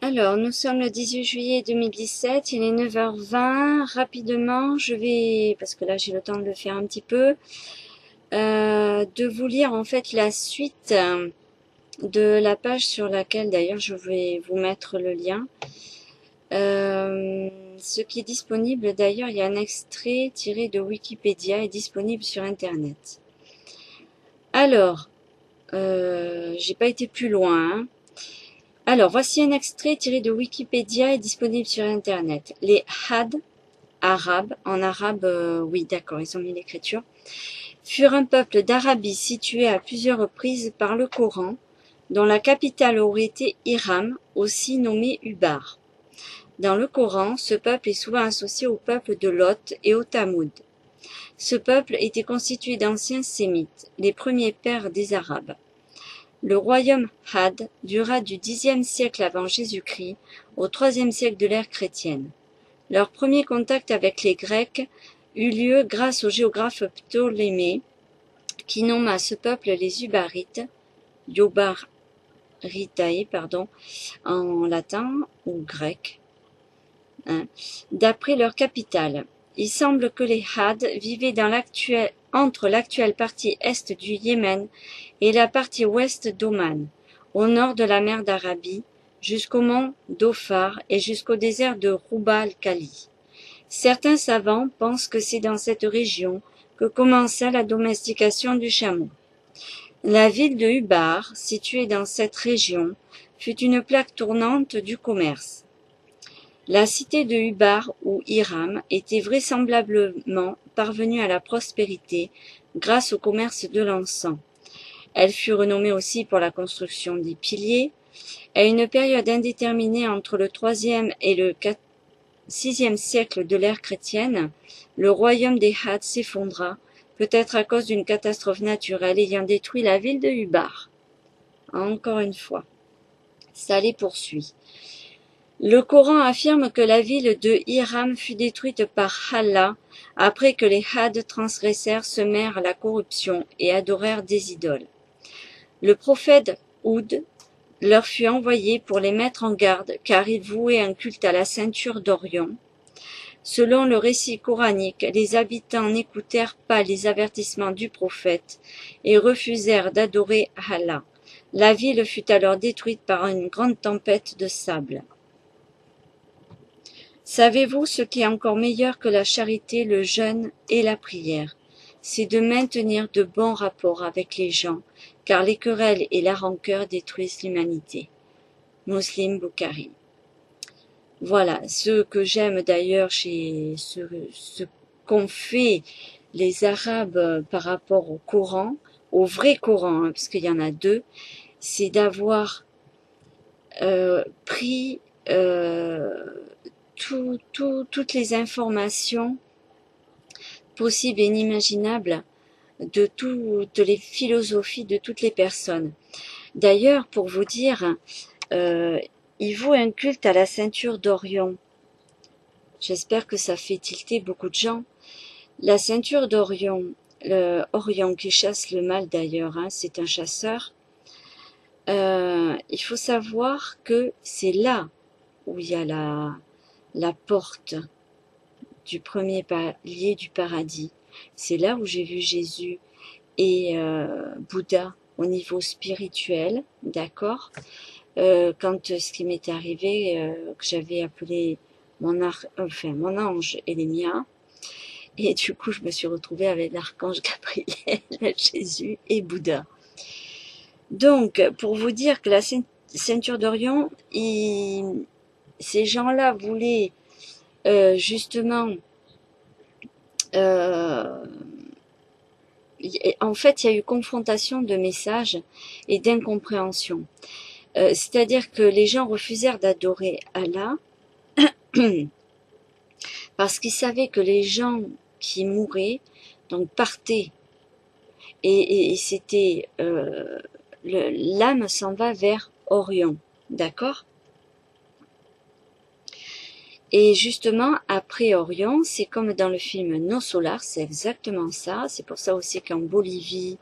Alors, nous sommes le 18 juillet 2017, il est 9h20. Rapidement, je vais, parce que là j'ai le temps de le faire un petit peu, de vous lire en fait la suite de la page sur laquelle d'ailleurs je vais vous mettre le lien. Ce qui est disponible d'ailleurs, il y a un extrait tiré de Wikipédia et disponible sur internet. Alors, j'ai pas été plus loin, hein. Alors, voici un extrait tiré de Wikipédia et disponible sur internet. Les Had, arabes, en arabe, oui d'accord, ils ont mis l'écriture, furent un peuple d'Arabie situé à plusieurs reprises par le Coran, dont la capitale aurait été Hiram, aussi nommé Ubar. Dans le Coran, ce peuple est souvent associé au peuple de Lot et au Tamoud. Ce peuple était constitué d'anciens Sémites, les premiers pères des Arabes. Le royaume Had dura du Xe siècle avant Jésus-Christ au IIIe siècle de l'ère chrétienne. Leur premier contact avec les Grecs eut lieu grâce au géographe Ptolémée, qui nomma ce peuple les Ubarites, Iobaritae, en latin ou grec, d'après leur capitale. Il semble que les Had vivaient entre l'actuelle partie est du Yémen et la partie ouest d'Oman, au nord de la mer d'Arabie, jusqu'au mont Dhofar et jusqu'au désert de Rouba al-Khali. Certains savants pensent que c'est dans cette région que commença la domestication du chameau. La ville de Ubar, située dans cette région, fut une plaque tournante du commerce. La cité de Ubar ou Hiram était vraisemblablement parvenue à la prospérité grâce au commerce de l'encens. Elle fut renommée aussi pour la construction des piliers. À une période indéterminée entre le IIIe et le VIe siècle de l'ère chrétienne, le royaume des Had s'effondra, peut-être à cause d'une catastrophe naturelle ayant détruit la ville de Ubar. Encore une fois, ça les poursuit. Le Coran affirme que la ville de Hiram fut détruite par Allah après que les Had transgressèrent, semèrent la corruption et adorèrent des idoles. Le prophète Houd leur fut envoyé pour les mettre en garde car ils vouaient un culte à la ceinture d'Orion. Selon le récit coranique, les habitants n'écoutèrent pas les avertissements du prophète et refusèrent d'adorer Allah. La ville fut alors détruite par une grande tempête de sable. Savez-vous ce qui est encore meilleur que la charité, le jeûne et la prière? C'est de maintenir de bons rapports avec les gens, car les querelles et la rancœur détruisent l'humanité. Muslim Bukhari. Voilà, ce que j'aime d'ailleurs chez ce qu'ont fait les Arabes par rapport au Coran, au vrai Coran, parce qu'il y en a deux, c'est d'avoir pris toutes les informations possibles et inimaginables de toutes les philosophies de toutes les personnes. D'ailleurs, pour vous dire, il vaut un culte à la ceinture d'Orion. J'espère que ça fait tilter beaucoup de gens. La ceinture d'Orion, Orion qui chasse le mal d'ailleurs, c'est un chasseur. Il faut savoir que c'est là où il y a la porte du premier palier du paradis. C'est là où j'ai vu Jésus et Bouddha au niveau spirituel, d'accord. Quand ce qui m'est arrivé, que j'avais appelé mon ange Elémia, et du coup je me suis retrouvée avec l'archange Gabriel, Jésus et Bouddha. Donc, pour vous dire que la ceinture d'Orion, ces gens-là voulaient justement, en fait, il y a eu confrontation de messages et d'incompréhension. C'est-à-dire que les gens refusèrent d'adorer Allah parce qu'ils savaient que les gens qui mouraient, donc partaient, et c'était l'âme s'en va vers Orion, d'accord? Et justement, après Orion, c'est comme dans le film No Solar, c'est exactement ça. C'est pour ça aussi qu'en Bolivie,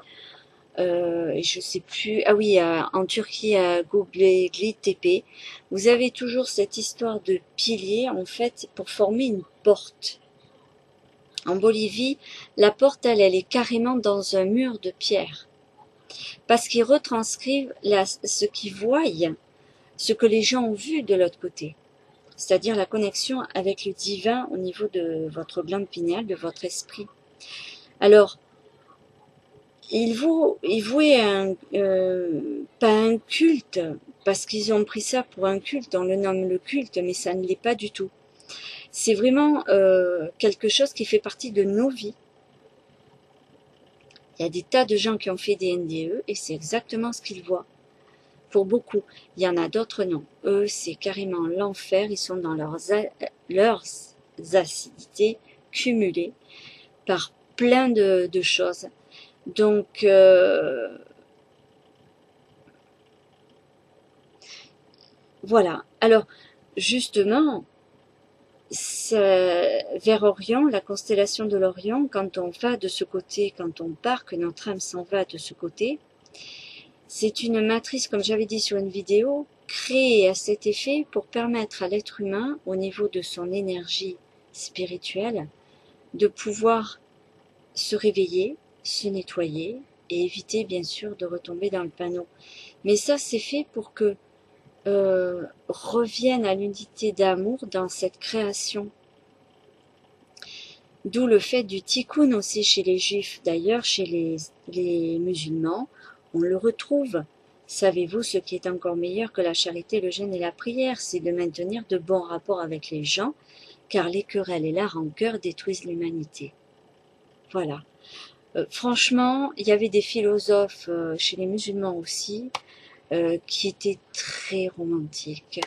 et je sais plus, ah oui, en Turquie, à Göbekli Tepe, vous avez toujours cette histoire de piliers, en fait, pour former une porte. En Bolivie, la porte, elle est carrément dans un mur de pierre, parce qu'ils retranscrivent ce qu'ils voient, ce que les gens ont vu de l'autre côté, c'est-à-dire la connexion avec le divin au niveau de votre glande pinéale, de votre esprit. Alors, ils vouaient pas un culte, parce qu'ils ont pris ça pour un culte, on le nomme le culte, mais ça ne l'est pas du tout. C'est vraiment quelque chose qui fait partie de nos vies. Il y a des tas de gens qui ont fait des NDE et c'est exactement ce qu'ils voient. Pour beaucoup, il y en a d'autres non. Eux, c'est carrément l'enfer, ils sont dans leurs acidités cumulées par plein de choses. Donc, voilà. Alors, justement, vers Orion, la constellation de l'Orion, quand on va de ce côté, quand on part, que notre âme s'en va de ce côté, c'est une matrice, comme j'avais dit sur une vidéo, créée à cet effet pour permettre à l'être humain, au niveau de son énergie spirituelle, de pouvoir se réveiller, se nettoyer et éviter bien sûr de retomber dans le panneau. Mais ça, c'est fait pour que reviennent à l'unité d'amour dans cette création. D'où le fait du tikkun aussi chez les juifs. D'ailleurs, chez les musulmans, on le retrouve. Savez-vous ce qui est encore meilleur que la charité, le jeûne et la prière? C'est de maintenir de bons rapports avec les gens, car les querelles et la rancœur détruisent l'humanité. Voilà. Franchement, il y avait des philosophes chez les musulmans aussi, qui étaient très romantiques.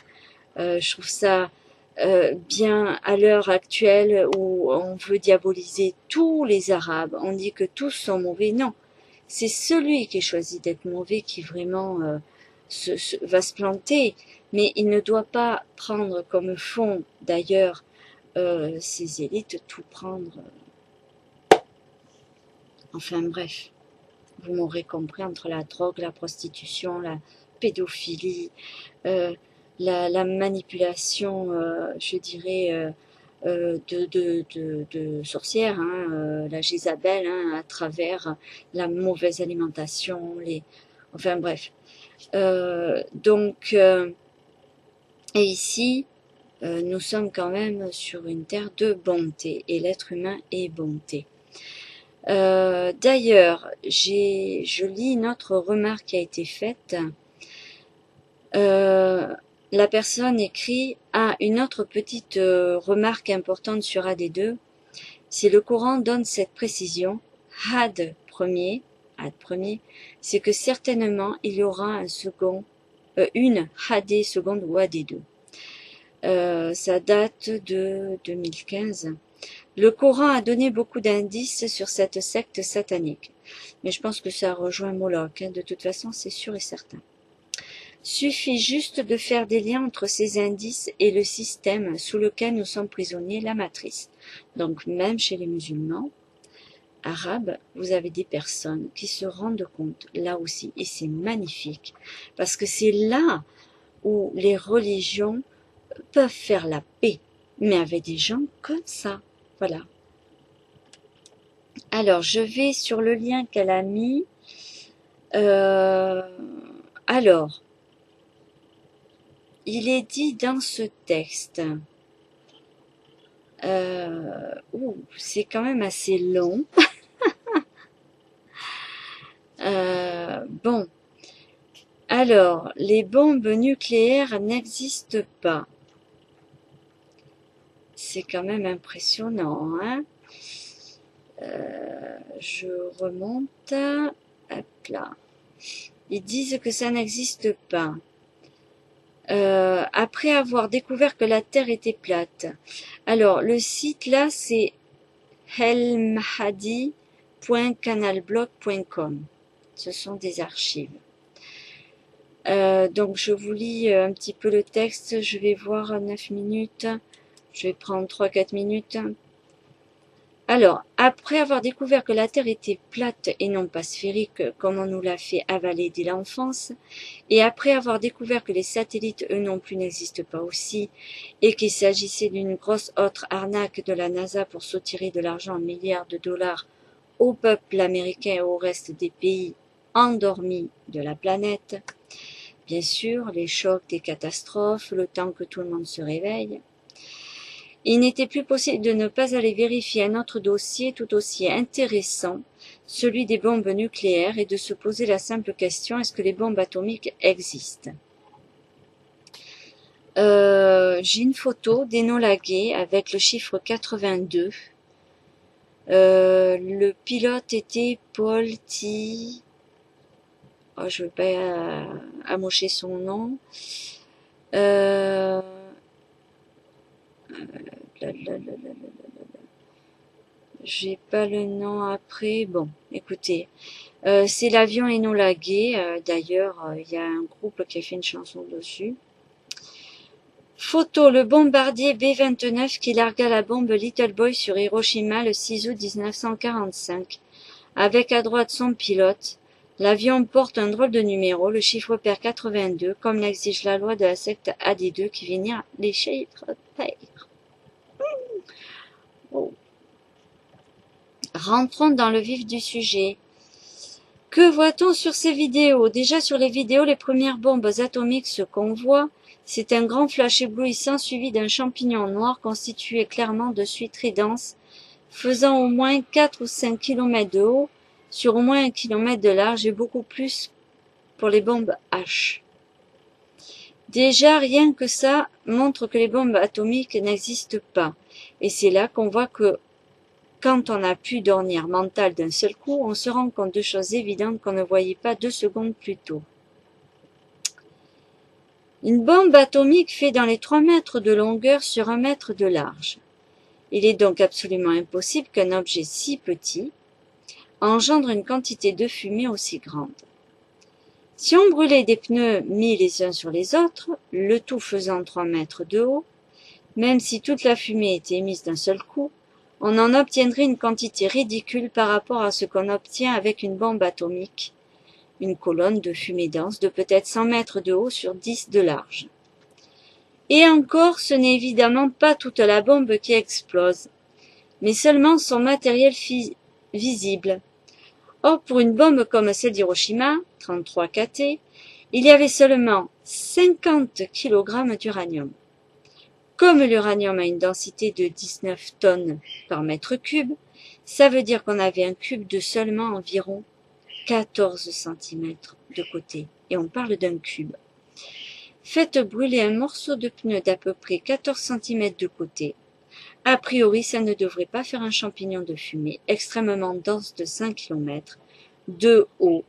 Je trouve ça bien à l'heure actuelle où on veut diaboliser tous les Arabes. On dit que tous sont mauvais. Non, c'est celui qui choisit d'être mauvais qui vraiment va se planter. Mais il ne doit pas prendre comme fond, d'ailleurs, ces élites, tout prendre. Enfin bref, vous m'aurez compris, entre la drogue, la prostitution, la pédophilie, la manipulation, je dirais, de sorcières, hein, la Jézabel, hein, à travers la mauvaise alimentation, enfin bref. Donc, et ici, nous sommes quand même sur une terre de bonté, et l'être humain est bonté. D'ailleurs, je lis une autre remarque qui a été faite. La personne écrit une autre petite remarque importante sur AD2. Si le Coran donne cette précision, Had premier, c'est que certainement il y aura un second, une HD seconde ou AD2. Ça date de 2015. Le Coran a donné beaucoup d'indices sur cette secte satanique. Mais je pense que ça rejoint Moloch, hein. De toute façon, c'est sûr et certain. Suffit juste de faire des liens entre ces indices et le système sous lequel nous sommes prisonniers, la matrice. Donc même chez les musulmans arabes, vous avez des personnes qui se rendent compte, là aussi, et c'est magnifique, parce que c'est là où les religions peuvent faire la paix, mais avec des gens comme ça. Voilà. Alors, je vais sur le lien qu'elle a mis. Alors, il est dit dans ce texte, c'est quand même assez long. Bon, alors, les bombes nucléaires n'existent pas. C'est quand même impressionnant, hein. Je remonte, hop là. Ils disent que ça n'existe pas. Après avoir découvert que la Terre était plate. Alors, le site là, c'est helmhadi.canalblog.com. Ce sont des archives. Donc, je vous lis un petit peu le texte. Je vais voir 9 minutes. Je vais prendre 3-4 minutes. Alors, après avoir découvert que la Terre était plate et non pas sphérique, comme on nous l'a fait avaler dès l'enfance, et après avoir découvert que les satellites, eux non plus, n'existent pas aussi, et qu'il s'agissait d'une grosse autre arnaque de la NASA pour soutirer de l'argent en milliards de dollars au peuple américain et au reste des pays endormis de la planète, bien sûr, les chocs, des catastrophes, le temps que tout le monde se réveille, il n'était plus possible de ne pas aller vérifier un autre dossier tout aussi intéressant, celui des bombes nucléaires, et de se poser la simple question: est-ce que les bombes atomiques existent? J'ai une photo d'Enola Gay avec le chiffre 82. Le pilote était Paul T. Oh, je ne veux pas amocher son nom. J'ai pas le nom après. Bon, écoutez, c'est l'avion Enola Gay. D'ailleurs, il y a un groupe qui a fait une chanson dessus. Photo: le bombardier B-29 qui largua la bombe Little Boy sur Hiroshima le 6 août 1945. Avec à droite son pilote. L'avion porte un drôle de numéro, le chiffre pair 82, comme l'exige la loi de la secte AD2 qui vénère les chiffres pairs. Oh. Rentrons dans le vif du sujet. Que voit-on sur ces vidéos? Déjà sur les vidéos, les premières bombes atomiques, ce qu'on voit, c'est un grand flash éblouissant suivi d'un champignon noir constitué clairement de suies très denses, faisant au moins 4 ou 5 km de haut, sur au moins 1 km de large et beaucoup plus pour les bombes H. Déjà, rien que ça montre que les bombes atomiques n'existent pas. Et c'est là qu'on voit que quand on a pu dormir mental d'un seul coup, on se rend compte de choses évidentes qu'on ne voyait pas 2 secondes plus tôt. Une bombe atomique fait dans les 3 mètres de longueur sur 1 mètre de large. Il est donc absolument impossible qu'un objet si petit engendre une quantité de fumée aussi grande. Si on brûlait des pneus mis les uns sur les autres, le tout faisant 3 mètres de haut, même si toute la fumée était émise d'un seul coup, on en obtiendrait une quantité ridicule par rapport à ce qu'on obtient avec une bombe atomique, une colonne de fumée dense de peut-être 100 mètres de haut sur 10 de large. Et encore, ce n'est évidemment pas toute la bombe qui explose, mais seulement son matériel visible. Or, pour une bombe comme celle d'Hiroshima, 33 KT, il y avait seulement 50 kg d'uranium. Comme l'uranium a une densité de 19 tonnes par mètre cube, ça veut dire qu'on avait un cube de seulement environ 14 cm de côté. Et on parle d'un cube. Faites brûler un morceau de pneu d'à peu près 14 cm de côté. A priori, ça ne devrait pas faire un champignon de fumée extrêmement dense de 5 km de haut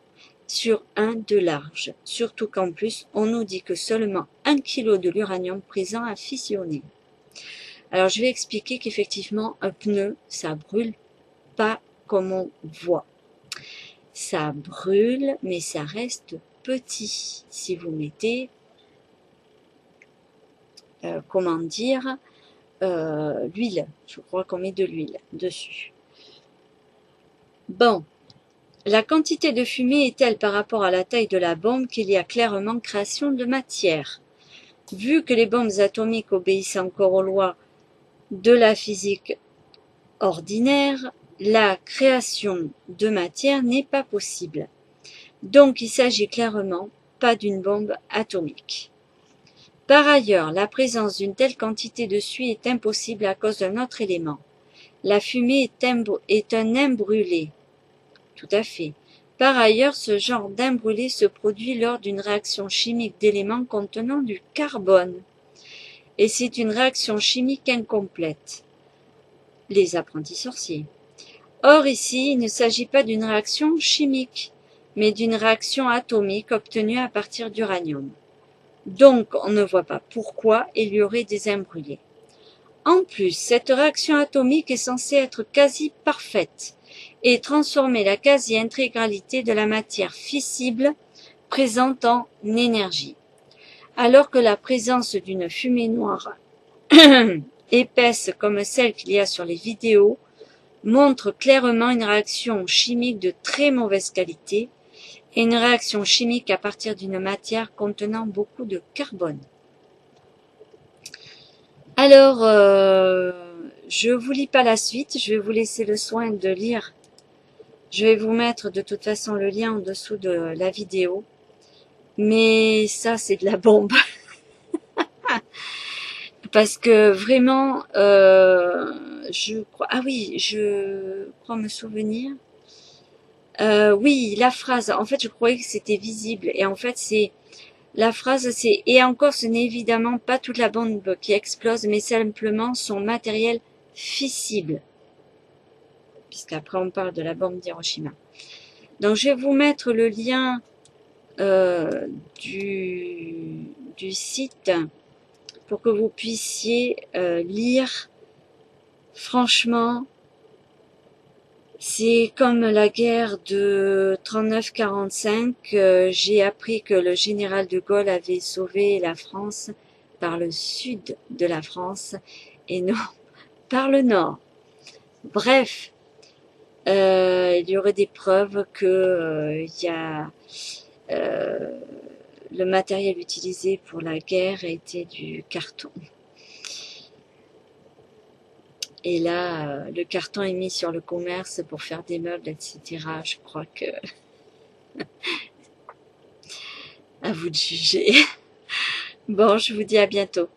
sur 1 de large. Surtout qu'en plus, on nous dit que seulement 1 kg de l'uranium présent a fissionné. Alors, je vais expliquer qu'effectivement, un pneu, ça brûle pas comme on voit. Ça brûle, mais ça reste petit. Si vous mettez, comment dire, l'huile. Je crois qu'on met de l'huile dessus. Bon. La quantité de fumée est telle par rapport à la taille de la bombe qu'il y a clairement création de matière. Vu que les bombes atomiques obéissent encore aux lois de la physique ordinaire, la création de matière n'est pas possible. Donc il s'agit clairement pas d'une bombe atomique. Par ailleurs, la présence d'une telle quantité de suie est impossible à cause d'un autre élément. La fumée est un imbrûlé. Tout à fait. Par ailleurs, ce genre d'imbrûlé se produit lors d'une réaction chimique d'éléments contenant du carbone. Et c'est une réaction chimique incomplète. Les apprentis sorciers. Or ici, il ne s'agit pas d'une réaction chimique, mais d'une réaction atomique obtenue à partir d'uranium. Donc, on ne voit pas pourquoi il y aurait des imbrûlés. En plus, cette réaction atomique est censée être quasi parfaite et transformer la quasi-intégralité de la matière fissible présente en énergie. Alors que la présence d'une fumée noire épaisse comme celle qu'il y a sur les vidéos montre clairement une réaction chimique de très mauvaise qualité et une réaction chimique à partir d'une matière contenant beaucoup de carbone. Alors, je vous lis pas la suite, je vais vous laisser le soin de lire. Je vais vous mettre de toute façon le lien en dessous de la vidéo. Mais ça, c'est de la bombe. Parce que vraiment, je crois... Ah oui, je crois me souvenir. Oui, la phrase, en fait, je croyais que c'était visible. Et en fait, c'est... La phrase, c'est « Et encore, ce n'est évidemment pas toute la bombe qui explose, mais simplement son matériel fissible. » Puisqu'après, on parle de la bombe d'Hiroshima. Donc, je vais vous mettre le lien du site pour que vous puissiez lire. Franchement, c'est comme la guerre de 39-45. J'ai appris que le général de Gaulle avait sauvé la France par le sud de la France et non par le nord. Bref, il y aurait des preuves que il y a le matériel utilisé pour la guerre était du carton. Et là, le carton est mis sur le commerce pour faire des meubles, etc. Je crois que... à vous de juger. Bon, je vous dis à bientôt.